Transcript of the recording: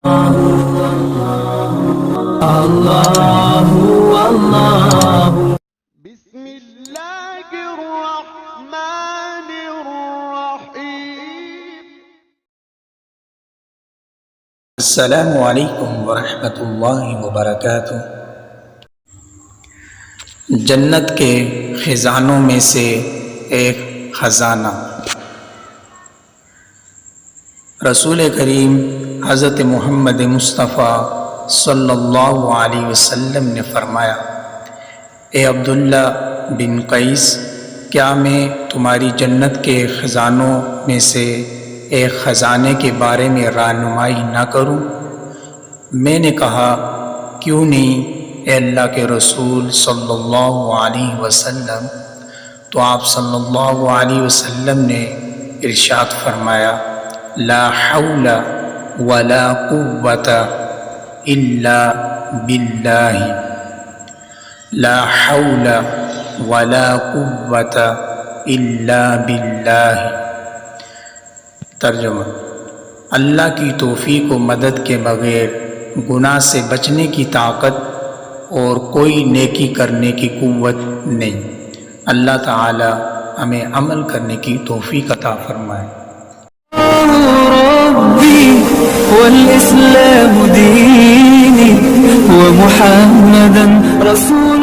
بسم اللہ الرحمن الرحیم۔ السلام علیکم ورحمۃ اللہ وبرکاتہ۔ جنت کے خزانوں میں سے ایک خزانہ رسول کریم حضرت محمد مصطفیٰ صلی اللہ علیہ وسلم نے فرمایا، اے عبداللہ بن قیس، کیا میں تمہاری جنت کے خزانوں میں سے ایک خزانے کے بارے میں رہنمائی نہ کروں؟ میں نے کہا، کیوں نہیں اے اللہ کے رسول صلی اللہ علیہ وسلم؟ تو آپ صلی اللہ علیہ وسلم نے ارشاد فرمایا، لا حول ولا قوت الا باللہ، لا حول ولا قوت الا باللہ۔ ترجمہ: اللہ کی توفیق و مدد کے بغیر گناہ سے بچنے کی طاقت اور کوئی نیکی کرنے کی قوت نہیں۔ اللہ تعالی ہمیں عمل کرنے کی توفیق عطا فرمائے۔ ربي والإسلام ديني ومحمدا رسول